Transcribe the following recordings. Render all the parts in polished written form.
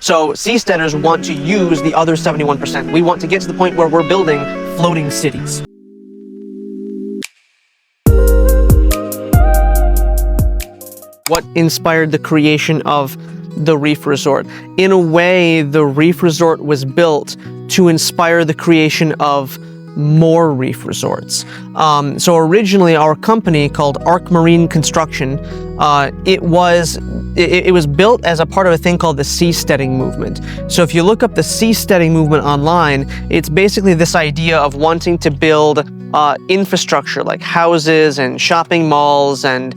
So seasteaders want to use the other 71%. We want to get to the point where we're building floating cities. What inspired the creation of the Reef Resort? In a way, the Reef Resort was built to inspire the creation of more reef resorts. So originally our company called Marine Construction, it was built as a part of a thing called the Seasteading movement. So if you look up the Seasteading movement online, it's basically this idea of wanting to build infrastructure like houses and shopping malls and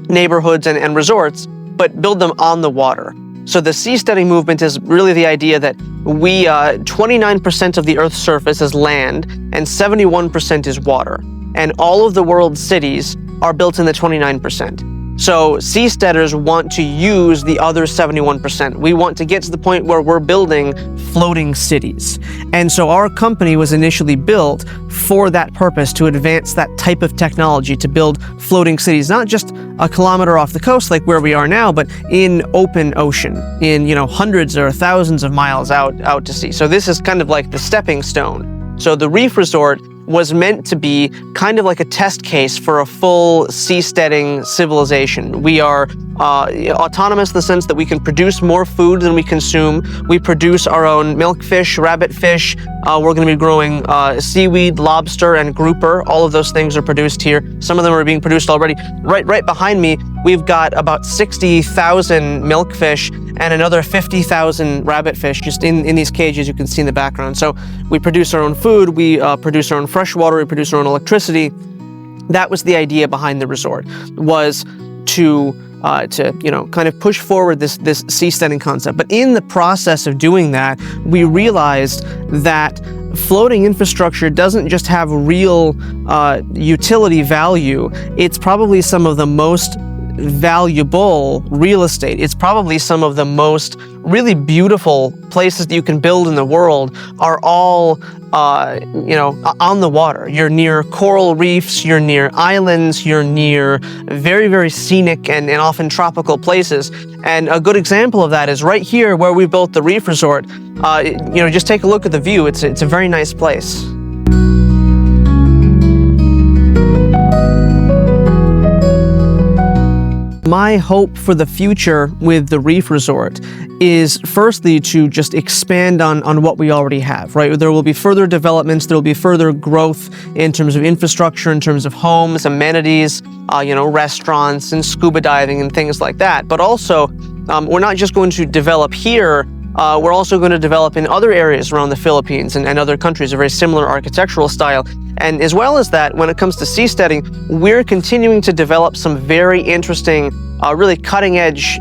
neighborhoods and resorts, but build them on the water. So the seasteading movement is really the idea that 29% of the Earth's surface is land and 71% is water. And all of the world's cities are built in the 29%. So seasteaders want to use the other 71%. We want to get to the point where we're building floating cities. And so our company was initially built for that purpose, to advance that type of technology, to build floating cities, not just a kilometer off the coast like where we are now, but in open ocean, in hundreds or thousands of miles out to sea. So this is kind of like the stepping stone. So the Reef Resort was meant to be kind of like a test case for a full seasteading civilization. We are autonomous in the sense that we can produce more food than we consume. We produce our own milkfish, rabbit fish. We're going to be growing seaweed, lobster, and grouper. All of those things are produced here. Some of them are being produced already. Right behind me, we've got about 60,000 milkfish and another 50,000 rabbit fish just in these cages you can see in the background. So we produce our own food, we produce our own fresh water, we produce our own electricity. That was the idea behind the resort, was to kind of push forward this seasteading concept. But in the process of doing that, we realized that floating infrastructure doesn't just have real utility value. It's probably some of the most valuable real estate. It's probably some of the most really beautiful places that you can build in the world are all on the water. You're near coral reefs, you're near islands, you're near very, very scenic and often tropical places. And a good example of that is right here where we built the Reef Resort. Just take a look at the view. It's a very nice place. My hope for the future with the Reef Resort is firstly to just expand on what we already have, right? There will be further developments, there will be further growth in terms of infrastructure, in terms of homes, amenities, restaurants and scuba diving and things like that. But also, we're not just going to develop here, we're also going to develop in other areas around the Philippines and other countries, a very similar architectural style. And as well as that, when it comes to seasteading, we're continuing to develop some very interesting, really cutting-edge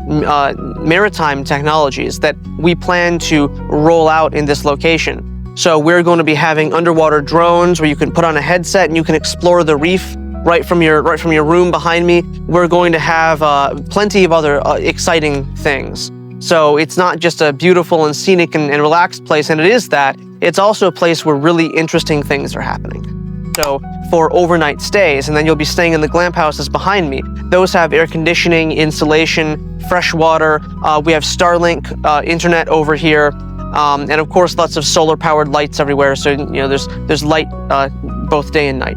maritime technologies that we plan to roll out in this location. So we're going to be having underwater drones where you can put on a headset and you can explore the reef right from your room behind me. We're going to have plenty of other exciting things. So it's not just a beautiful and scenic and relaxed place, and it is that. It's also a place where really interesting things are happening. So for overnight stays, and then you'll be staying in the glamp houses behind me. Those have air conditioning, insulation, fresh water. We have Starlink internet over here, and of course lots of solar-powered lights everywhere. So there's light both day and night.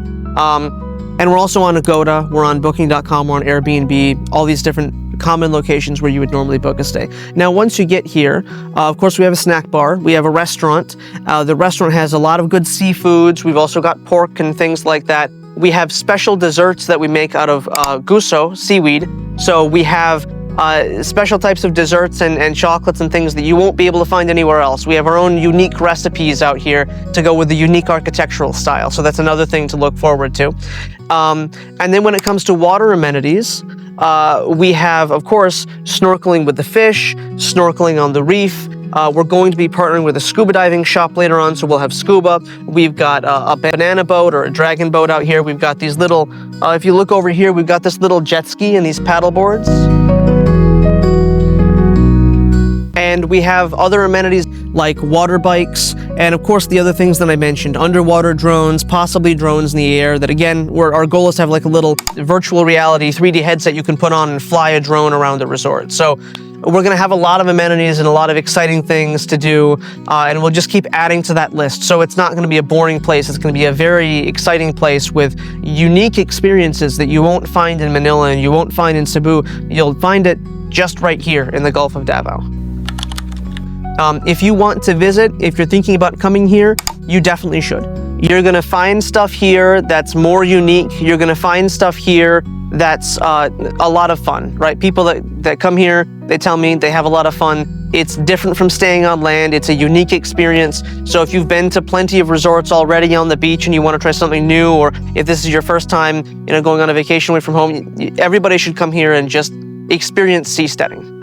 And we're also on Agoda. We're on Booking.com. We're on Airbnb. All these different common locations where you would normally book a stay. Now, once you get here, of course, we have a snack bar. We have a restaurant. The restaurant has a lot of good seafoods. We've also got pork and things like that. We have special desserts that we make out of guso, seaweed. So we have special types of desserts and chocolates and things that you won't be able to find anywhere else. We have our own unique recipes out here to go with the unique architectural style. So that's another thing to look forward to. And then when it comes to water amenities, we have, of course, snorkeling with the fish, snorkeling on the reef. We're going to be partnering with a scuba diving shop later on, so we'll have scuba. We've got a banana boat or a dragon boat out here. We've got these little, if you look over here, we've got this little jet ski and these paddle boards. And we have other amenities like water bikes, and of course the other things that I mentioned, underwater drones, possibly drones in the air that, again, our goal is to have like a little virtual reality 3D headset you can put on and fly a drone around the resort. So we're going to have a lot of amenities and a lot of exciting things to do, and we'll just keep adding to that list. So it's not going to be a boring place. It's going to be a very exciting place with unique experiences that you won't find in Manila and you won't find in Cebu. You'll find it just right here in the Gulf of Davao. If you want to visit, if you're thinking about coming here, you definitely should. You're going to find stuff here that's more unique. You're going to find stuff here that's a lot of fun, right? People that come here, they tell me they have a lot of fun. It's different from staying on land. It's a unique experience. So if you've been to plenty of resorts already on the beach and you want to try something new, or if this is your first time, going on a vacation away from home, everybody should come here and just experience seasteading.